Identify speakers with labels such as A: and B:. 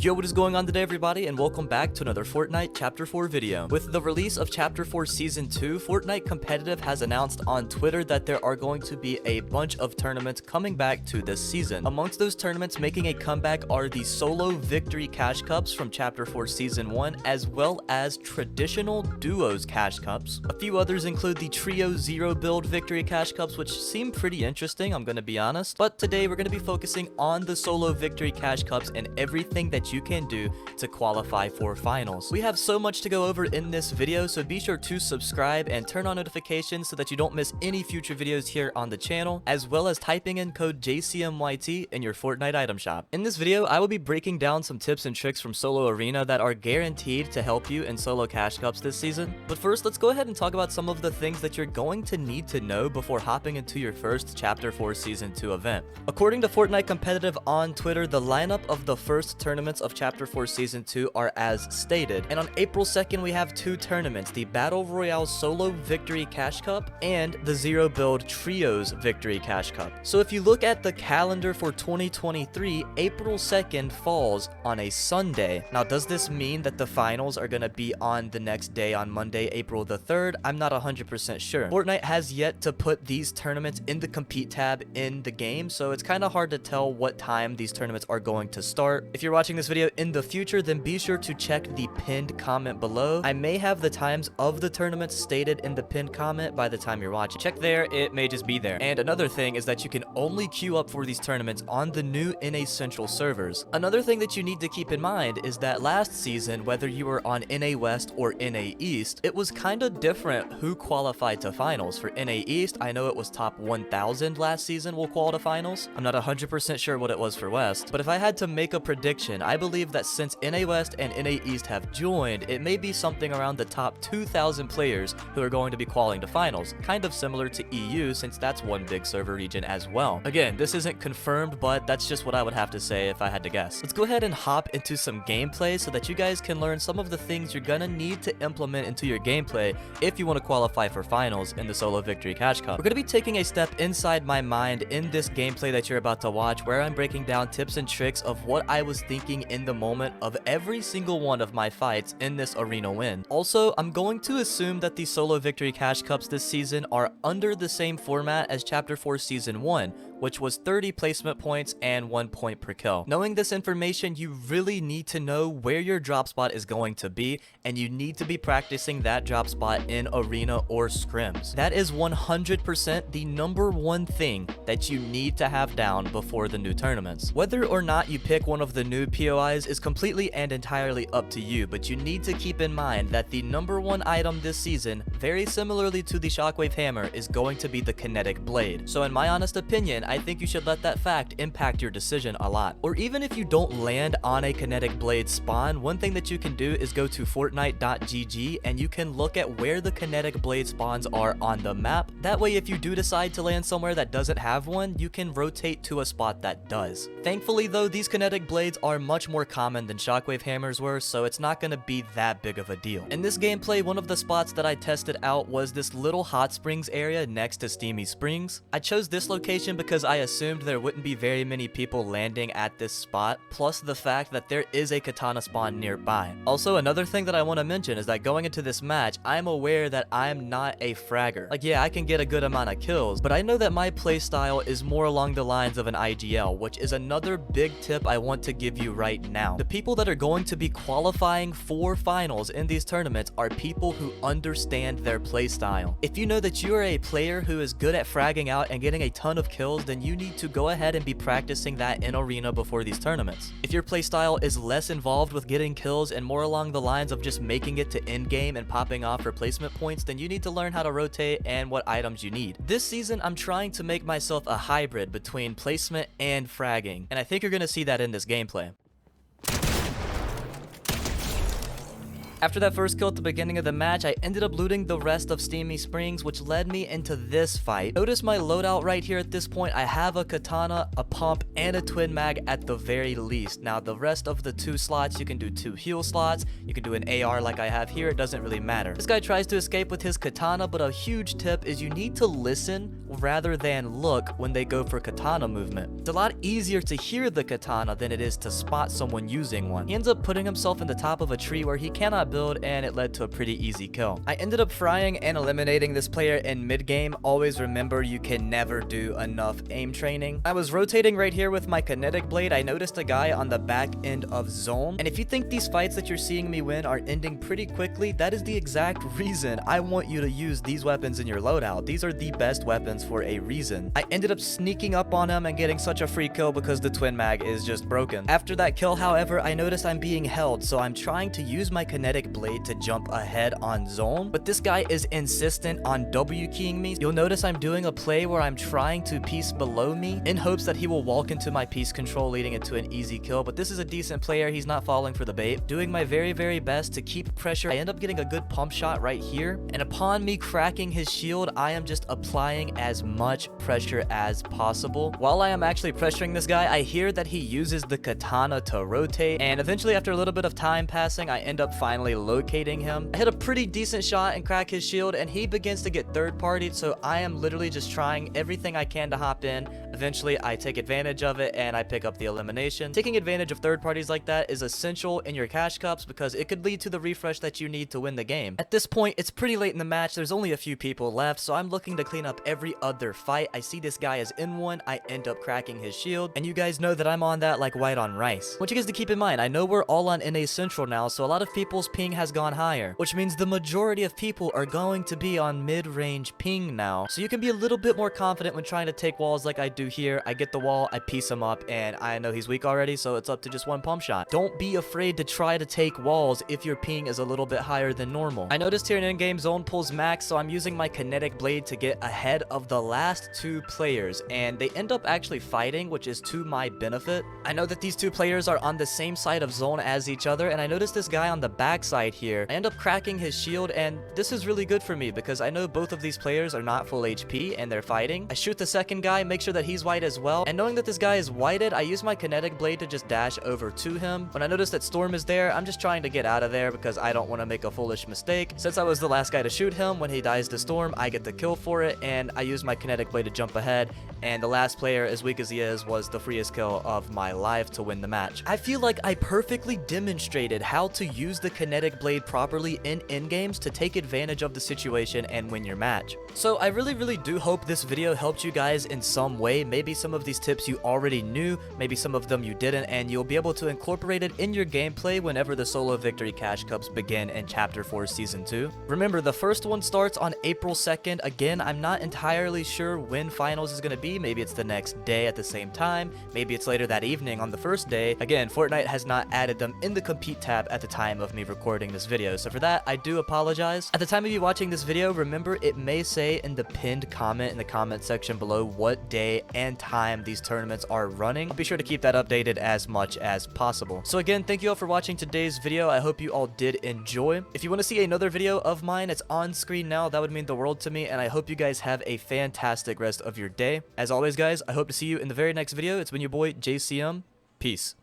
A: Yo, what is going on today, everybody, and welcome back to another Fortnite Chapter 4 video. With the release of Chapter 4 Season 2, Fortnite Competitive has announced on Twitter that there are going to be a bunch of tournaments coming back to this season. Amongst those tournaments making a comeback are the Solo Victory Cash Cups from Chapter 4 Season 1, as well as traditional Duos Cash Cups. A few others include the Trio Zero Build Victory Cash Cups, which seem pretty interesting, I'm going to be honest. But today we're going to be focusing on the Solo Victory Cash Cups and everything that you can do to qualify for finals. We have so much to go over in this video, so be sure to subscribe and turn on notifications so that you don't miss any future videos here on the channel, as well as typing in code JCMYT in your Fortnite item shop. In this video, I will be breaking down some tips and tricks from Solo Arena that are guaranteed to help you in Solo Cash Cups this season. But first, let's go ahead and talk about some of the things that you're going to need to know before hopping into your first Chapter 4 Season 2 event. According to Fortnite Competitive on Twitter, the lineup of the first tournaments of Chapter 4 Season 2 are as stated, and on April 2nd we have two tournaments, the Battle Royale Solo Victory Cash Cup and the Zero Build Trios Victory Cash Cup. So if you look at the calendar for 2023, April 2nd falls on a Sunday. Now, does this mean that the finals are going to be on the next day, on Monday, April the 3rd? I'm not 100% sure. Fortnite has yet to put these tournaments in the compete tab in the game, so it's kind of hard to tell what time these tournaments are going to start. If you're watching this video in the future, then be sure to check the pinned comment below. I may have the times of the tournaments stated in the pinned comment by the time you're watching. Check there, it may just be there. And another thing is that you can only queue up for these tournaments on the new NA Central servers. Another thing that you need to keep in mind is that last season, whether you were on NA West or NA East, it was kind of different who qualified to finals. For NA East, I know it was top 1,000 last season will qualify to finals. I'm not 100% sure what it was for West, but if I had to make a prediction, I believe that since NA West and NA East have joined, it may be something around the top 2,000 players who are going to be qualifying to finals, kind of similar to EU since that's one big server region as well. Again, this isn't confirmed, but that's just what I would have to say if I had to guess. Let's go ahead and hop into some gameplay so that you guys can learn some of the things you're gonna need to implement into your gameplay if you want to qualify for finals in the Solo Victory Cash Cup. We're gonna be taking a step inside my mind in this gameplay that you're about to watch, where I'm breaking down tips and tricks of what I was thinking in the moment of every single one of my fights in this arena win. Also, I'm going to assume that the Solo Victory Cash Cups this season are under the same format as Chapter 4 Season 1, which was 30 placement points and 1 point per kill. Knowing this information, you really need to know where your drop spot is going to be, and you need to be practicing that drop spot in arena or scrims. That is 100% the number one thing that you need to have down before the new tournaments. Whether or not you pick one of the new POIs is completely and entirely up to you, but you need to keep in mind that the number one item this season, very similarly to the Shockwave Hammer, is going to be the Kinetic Blade. So in my honest opinion, I think you should let that fact impact your decision a lot. Or even if you don't land on a Kinetic Blade spawn, one thing that you can do is go to fortnite.gg and you can look at where the Kinetic Blade spawns are on the map. That way, if you do decide to land somewhere that doesn't have one, you can rotate to a spot that does. Thankfully though, these Kinetic Blades are much more common than Shockwave Hammers were, so it's not going to be that big of a deal. In this gameplay, one of the spots that I tested out was this little hot springs area next to Steamy Springs. I chose this location because I assumed there wouldn't be very many people landing at this spot, plus the fact that there is a katana spawn nearby. Also, another thing that I want to mention is that going into this match, I'm aware that I'm not a fragger. Like, yeah, I can get a good amount of kills, but I know that my playstyle is more along the lines of an IGL, which is another big tip I want to give you right now. The people that are going to be qualifying for finals in these tournaments are people who understand their playstyle. If you know that you are a player who is good at fragging out and getting a ton of kills, then you need to go ahead and be practicing that in arena before these tournaments. If your playstyle is less involved with getting kills and more along the lines of just making it to end game and popping off replacement points, then you need to learn how to rotate and what items you need. This season, I'm trying to make myself a hybrid between placement and fragging, and I think you're going to see that in this gameplay. After that first kill at the beginning of the match, I ended up looting the rest of Steamy Springs, which led me into this fight. Notice my loadout right here at this point. I have a katana, a pump, and a twin mag at the very least. Now, the rest of the 2 slots, you can do 2 heal slots. You can do an AR like I have here. It doesn't really matter. This guy tries to escape with his katana, but a huge tip is you need to listen rather than look when they go for katana movement. It's a lot easier to hear the katana than it is to spot someone using one. He ends up putting himself in the top of a tree where he cannot build, and it led to a pretty easy kill. I ended up frying and eliminating this player in mid-game. Always remember, you can never do enough aim training. I was rotating right here with my kinetic blade. I noticed a guy on the back end of zone, and if you think these fights that you're seeing me win are ending pretty quickly, that is the exact reason I want you to use these weapons in your loadout. These are the best weapons for a reason. I ended up sneaking up on him and getting such a free kill because the twin mag is just broken. After that kill, however, I noticed I'm being held, so I'm trying to use my kinetic blade to jump ahead on zone, but this guy is insistent on W keying me. You'll notice I'm doing a play where I'm trying to piece below me in hopes that he will walk into my piece control, leading it to an easy kill, but this is a decent player. He's not falling for the bait. Doing my very best to keep pressure. I end up getting a good pump shot right here, and upon me cracking his shield, I am just applying as much pressure as possible. While I am actually pressuring this guy, I hear that he uses the katana to rotate, and eventually after a little bit of time passing, I end up finally locating him. I hit a pretty decent shot and crack his shield, and he begins to get third-partied, so I am literally just trying everything I can to hop in. Eventually, I take advantage of it, and I pick up the elimination. Taking advantage of third parties like that is essential in your cash cups because it could lead to the refresh that you need to win the game. At this point, it's pretty late in the match. There's only a few people left, so I'm looking to clean up every other fight. I see this guy is in one. I end up cracking his shield, and you guys know that I'm on that like white on rice. What you guys to keep in mind, I know we're all on NA Central now, so a lot of people's ping has gone higher, which means the majority of people are going to be on mid-range ping now, so you can be a little bit more confident when trying to take walls like I do here. I get the wall, I piece him up, and I know he's weak already, so it's up to just one pump shot. Don't be afraid to try to take walls if your ping is a little bit higher than normal. I noticed here an in-game zone pulls max, so I'm using my kinetic blade to get ahead of the last 2 players, and they end up actually fighting, which is to my benefit. I know that these 2 players are on the same side of zone as each other, and I noticed this guy on the backside here. I end up cracking his shield, and this is really good for me because I know both of these players are not full HP and they're fighting. I shoot the second guy, make sure that he's white as well, and knowing that this guy is whited, I use my kinetic blade to just dash over to him. When I notice that Storm is there, I'm just trying to get out of there because I don't want to make a foolish mistake. Since I was the last guy to shoot him, when he dies to Storm, I get the kill for it, and I use my kinetic blade to jump ahead, and the last player, as weak as he is, was the freest kill of my life to win the match. I feel like I perfectly demonstrated how to use the kinetic blade properly in games to take advantage of the situation and win your match. So I really do hope this video helped you guys in some way. Maybe some of these tips you already knew, maybe some of them you didn't, and you'll be able to incorporate it in your gameplay whenever the solo victory cash cups begin in chapter 4 season 2. Remember, the first one starts on April 2nd. Again, I'm not entirely sure when finals is going to be. Maybe it's the next day at the same time, maybe it's later that evening on the first day. Again, Fortnite has not added them in the compete tab at the time of me recording this video, so for that I do apologize. At the time of you watching this video, remember, it may say in the pinned comment in the comment section below what day and time these tournaments are running. I'll be sure to keep that updated as much as possible. So again, thank you all for watching today's video. I hope you all did enjoy. If you want to see another video of mine, it's on screen now. That would mean the world to me, and I hope you guys have a fantastic rest of your day. As always, guys, I hope to see you in the very next video. It's been your boy JCM. Peace.